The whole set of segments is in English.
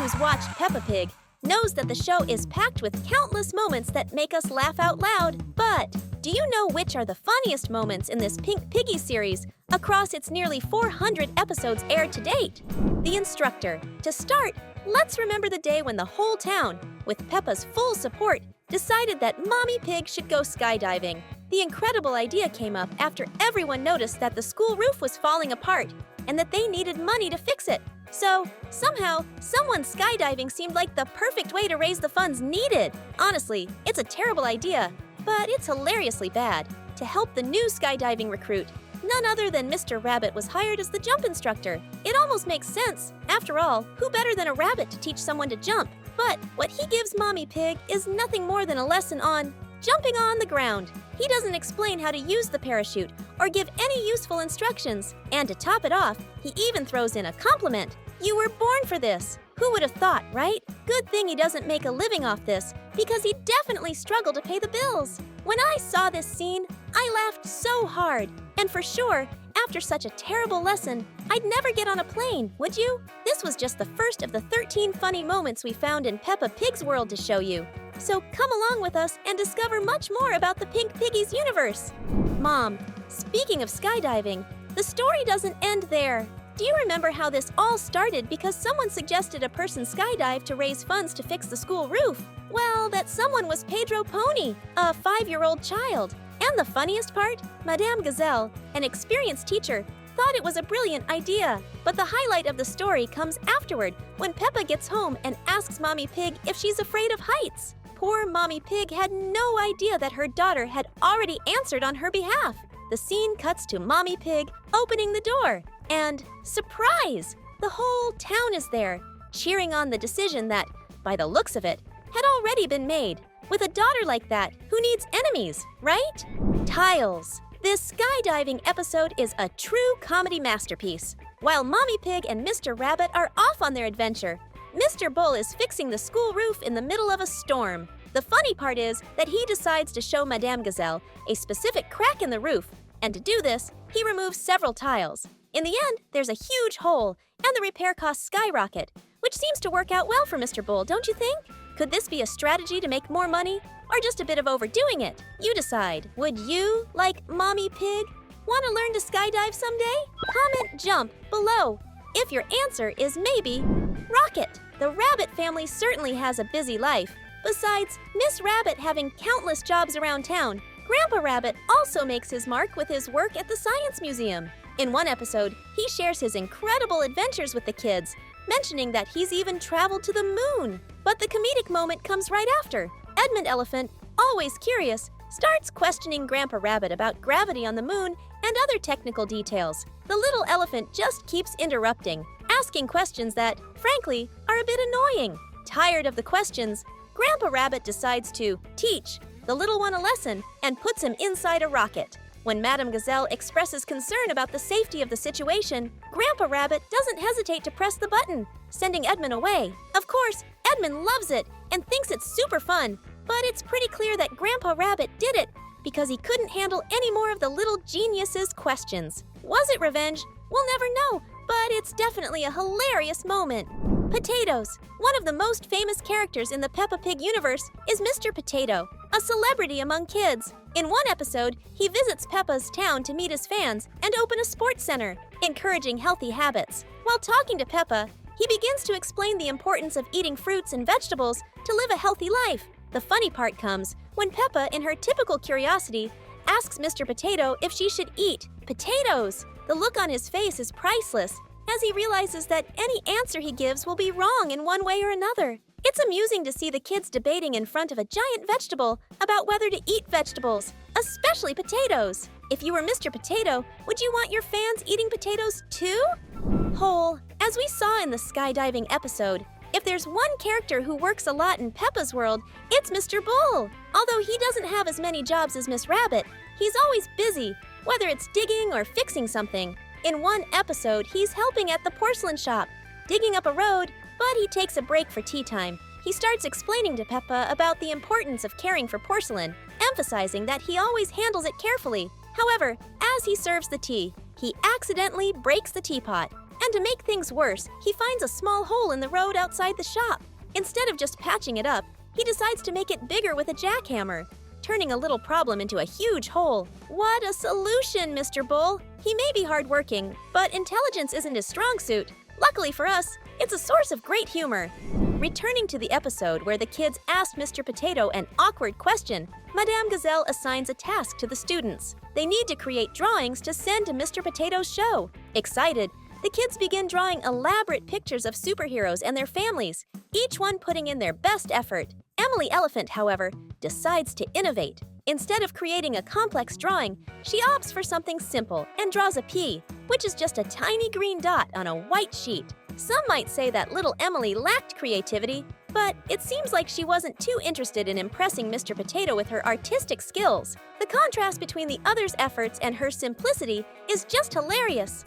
who's watched Peppa Pig knows that the show is packed with countless moments that make us laugh out loud. But do you know which are the funniest moments in this Pink Piggy series across its nearly 400 episodes aired to date? The instructor. To start, let's remember the day when the whole town, with Peppa's full support, decided that Mommy Pig should go skydiving. The incredible idea came up after everyone noticed that the school roof was falling apart and that they needed money to fix it. So, somehow, someone skydiving seemed like the perfect way to raise the funds needed. Honestly, it's a terrible idea, but it's hilariously bad. To help the new skydiving recruit, none other than Mr. Rabbit was hired as the jump instructor. It almost makes sense. After all, who better than a rabbit to teach someone to jump? But what he gives Mommy Pig is nothing more than a lesson on jumping on the ground. He doesn't explain how to use the parachute or give any useful instructions. And to top it off, he even throws in a compliment. You were born for this. Who would have thought, right? Good thing he doesn't make a living off this, because he'd definitely struggle to pay the bills. When I saw this scene, I laughed so hard. And for sure, after such a terrible lesson, I'd never get on a plane, would you? This was just the first of the 13 funny moments we found in Peppa Pig's world to show you. So come along with us and discover much more about the Pink Piggy's universe. Mom, speaking of skydiving, the story doesn't end there. Do you remember how this all started because someone suggested a person skydive to raise funds to fix the school roof? Well, that someone was Pedro Pony, a 5-year-old child. And the funniest part? Madame Gazelle, an experienced teacher, thought it was a brilliant idea. But the highlight of the story comes afterward when Peppa gets home and asks Mommy Pig if she's afraid of heights. Poor Mommy Pig had no idea that her daughter had already answered on her behalf. The scene cuts to Mommy Pig opening the door. And surprise! The whole town is there, cheering on the decision that, by the looks of it, had already been made. With a daughter like that, who needs enemies, right? Tiles. This skydiving episode is a true comedy masterpiece. While Mommy Pig and Mr. Rabbit are off on their adventure, Mr. Bull is fixing the school roof in the middle of a storm. The funny part is that he decides to show Madame Gazelle a specific crack in the roof, and to do this, he removes several tiles. In the end, there's a huge hole, and the repair costs skyrocket, which seems to work out well for Mr. Bull, don't you think? Could this be a strategy to make more money, or just a bit of overdoing it? You decide. Would you, like Mommy Pig, want to learn to skydive someday? Comment jump below if your answer is maybe rocket. The rabbit family certainly has a busy life. Besides Miss Rabbit having countless jobs around town, Grandpa Rabbit also makes his mark with his work at the Science Museum. In one episode, he shares his incredible adventures with the kids, mentioning that he's even traveled to the moon. But the comedic moment comes right after. Edmund Elephant, always curious, starts questioning Grandpa Rabbit about gravity on the moon and other technical details. The little elephant just keeps interrupting, asking questions that, frankly, are a bit annoying. Tired of the questions, Grandpa Rabbit decides to teach the little one a lesson and puts him inside a rocket. When Madame Gazelle expresses concern about the safety of the situation, Grandpa Rabbit doesn't hesitate to press the button, sending Edmund away. Of course, Edmund loves it and thinks it's super fun, but it's pretty clear that Grandpa Rabbit did it because he couldn't handle any more of the little genius's questions. Was it revenge? We'll never know, but it's definitely a hilarious moment. Potatoes. One of the most famous characters in the Peppa Pig universe is Mr. Potato, a celebrity among kids. In one episode, he visits Peppa's town to meet his fans and open a sports center, encouraging healthy habits. While talking to Peppa, he begins to explain the importance of eating fruits and vegetables to live a healthy life. The funny part comes when Peppa, in her typical curiosity, asks Mr. Potato if she should eat potatoes. The look on his face is priceless, as he realizes that any answer he gives will be wrong in one way or another. It's amusing to see the kids debating in front of a giant vegetable about whether to eat vegetables, especially potatoes. If you were Mr. Potato, would you want your fans eating potatoes too? Hole. As we saw in the skydiving episode, if there's one character who works a lot in Peppa's world, it's Mr. Bull. Although he doesn't have as many jobs as Miss Rabbit, he's always busy, whether it's digging or fixing something. In one episode, he's helping at the porcelain shop, digging up a road, but he takes a break for tea time. He starts explaining to Peppa about the importance of caring for porcelain, emphasizing that he always handles it carefully. However, as he serves the tea, he accidentally breaks the teapot, and And to make things worse, he finds a small hole in the road outside the shop. Instead of just patching it up, he decides to make it bigger with a jackhammer, turning a little problem into a huge hole. What a solution, Mr. Bull! He may be hardworking, but intelligence isn't his strong suit. Luckily for us, it's a source of great humor. Returning to the episode where the kids asked Mr. Potato an awkward question, Madame Gazelle assigns a task to the students. They need to create drawings to send to Mr. Potato's show. Excited, the kids begin drawing elaborate pictures of superheroes and their families, each one putting in their best effort. Emily Elephant, however, decides to innovate. Instead of creating a complex drawing, she opts for something simple and draws a pea, which is just a tiny green dot on a white sheet. Some might say that little Emily lacked creativity, but it seems like she wasn't too interested in impressing Mr. Potato with her artistic skills. The contrast between the others' efforts and her simplicity is just hilarious.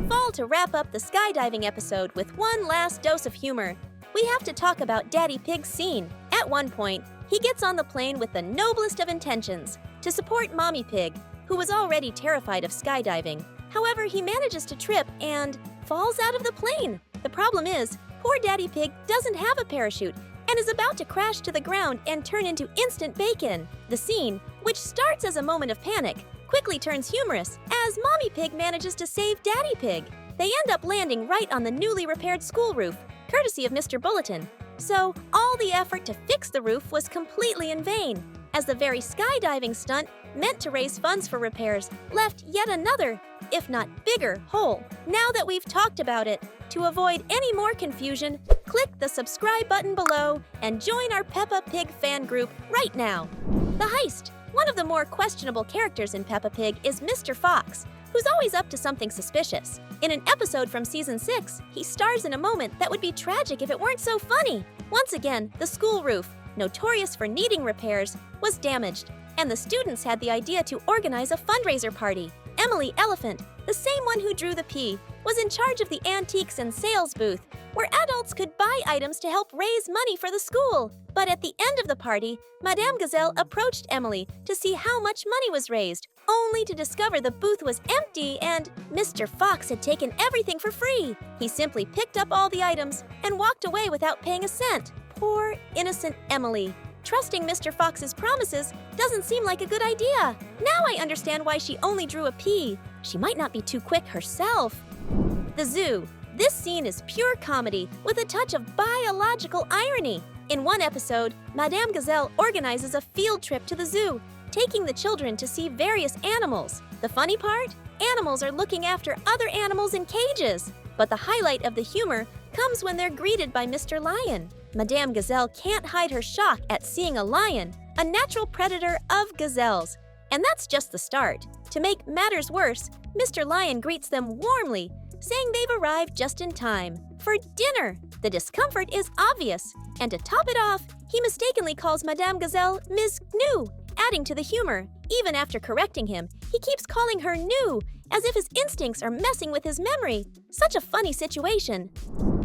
Fall to wrap up the skydiving episode with one last dose of humor. We have to talk about Daddy Pig's scene. At one point, he gets on the plane with the noblest of intentions, to support Mommy Pig, who was already terrified of skydiving. However, he manages to trip and falls out of the plane. The problem is, poor Daddy Pig doesn't have a parachute and is about to crash to the ground and turn into instant bacon. The scene, which starts as a moment of panic, quickly turns humorous as Mommy Pig manages to save Daddy Pig. They end up landing right on the newly repaired school roof, courtesy of Mr. Bulletin. So, all the effort to fix the roof was completely in vain, as the very skydiving stunt meant to raise funds for repairs left yet another, if not bigger, hole. Now that we've talked about it, to avoid any more confusion, click the subscribe button below and join our Peppa Pig fan group right now. The Heist. One of the more questionable characters in Peppa Pig is Mr. Fox, who's always up to something suspicious. In an episode from Season 6, he stars in a moment that would be tragic if it weren't so funny. Once again, the school roof, notorious for needing repairs, was damaged, and the students had the idea to organize a fundraiser party. Emily Elephant, the same one who drew the pea, was in charge of the antiques and sales booth, where adults could buy items to help raise money for the school. But at the end of the party, Madame Gazelle approached Emily to see how much money was raised, only to discover the booth was empty and Mr. Fox had taken everything for free. He simply picked up all the items and walked away without paying a cent. Poor, innocent Emily. Trusting Mr. Fox's promises doesn't seem like a good idea. Now I understand why she only drew a pea. She might not be too quick herself. The zoo. This scene is pure comedy with a touch of biological irony. In one episode, Madame Gazelle organizes a field trip to the zoo, taking the children to see various animals. The funny part? Animals are looking after other animals in cages. But the highlight of the humor comes when they're greeted by Mr. Lion. Madame Gazelle can't hide her shock at seeing a lion, a natural predator of gazelles. And that's just the start. To make matters worse, Mr. Lion greets them warmly, saying they've arrived just in time for dinner. The discomfort is obvious, and to top it off, he mistakenly calls Madame Gazelle Ms. Gnu, adding to the humor. Even after correcting him, he keeps calling her New, as if his instincts are messing with his memory. Such a funny situation.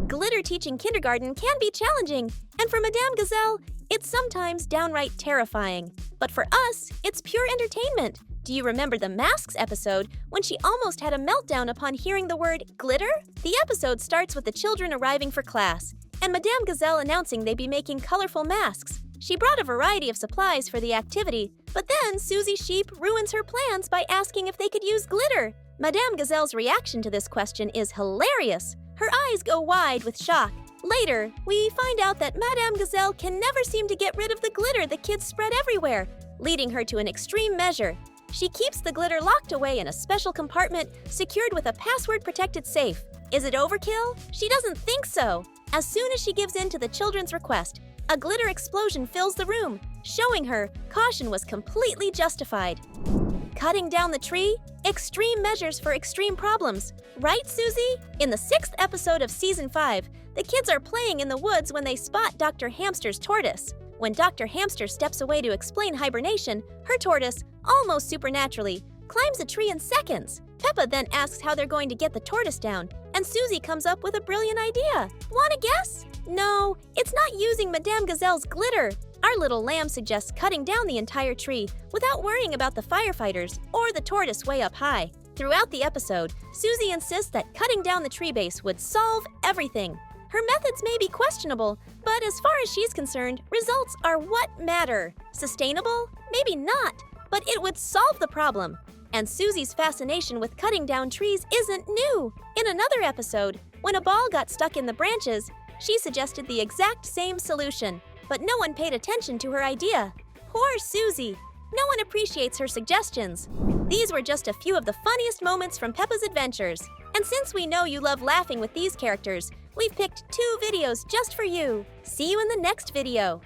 Glitter teaching kindergarten can be challenging, and for Madame Gazelle, it's sometimes downright terrifying. But for us, it's pure entertainment. Do you remember the Masks episode when she almost had a meltdown upon hearing the word glitter? The episode starts with the children arriving for class, and Madame Gazelle announcing they'd be making colorful masks. She brought a variety of supplies for the activity, but then Susie Sheep ruins her plans by asking if they could use glitter. Madame Gazelle's reaction to this question is hilarious. Her eyes go wide with shock. Later, we find out that Madame Gazelle can never seem to get rid of the glitter the kids spread everywhere, leading her to an extreme measure. She keeps the glitter locked away in a special compartment secured with a password-protected safe. Is it overkill? She doesn't think so. As soon as she gives in to the children's request, a glitter explosion fills the room, showing her caution was completely justified. Cutting down the tree? Extreme measures for extreme problems. Right, Susie? In the 6th episode of Season 5, the kids are playing in the woods when they spot Dr. Hamster's tortoise. When Dr. Hamster steps away to explain hibernation, her tortoise, almost supernaturally, climbs a tree in seconds. Peppa then asks how they're going to get the tortoise down, and Susie comes up with a brilliant idea. Want to guess? No, it's not using Madame Gazelle's glitter. Our little lamb suggests cutting down the entire tree without worrying about the firefighters or the tortoise way up high. Throughout the episode, Susie insists that cutting down the tree base would solve everything. Her methods may be questionable, but as far as she's concerned, results are what matter. Sustainable? Maybe not, but it would solve the problem. And Susie's fascination with cutting down trees isn't new. In another episode, when a ball got stuck in the branches, she suggested the exact same solution, but no one paid attention to her idea. Poor Susie! No one appreciates her suggestions. These were just a few of the funniest moments from Peppa's adventures. And since we know you love laughing with these characters, we've picked 2 videos just for you. See you in the next video.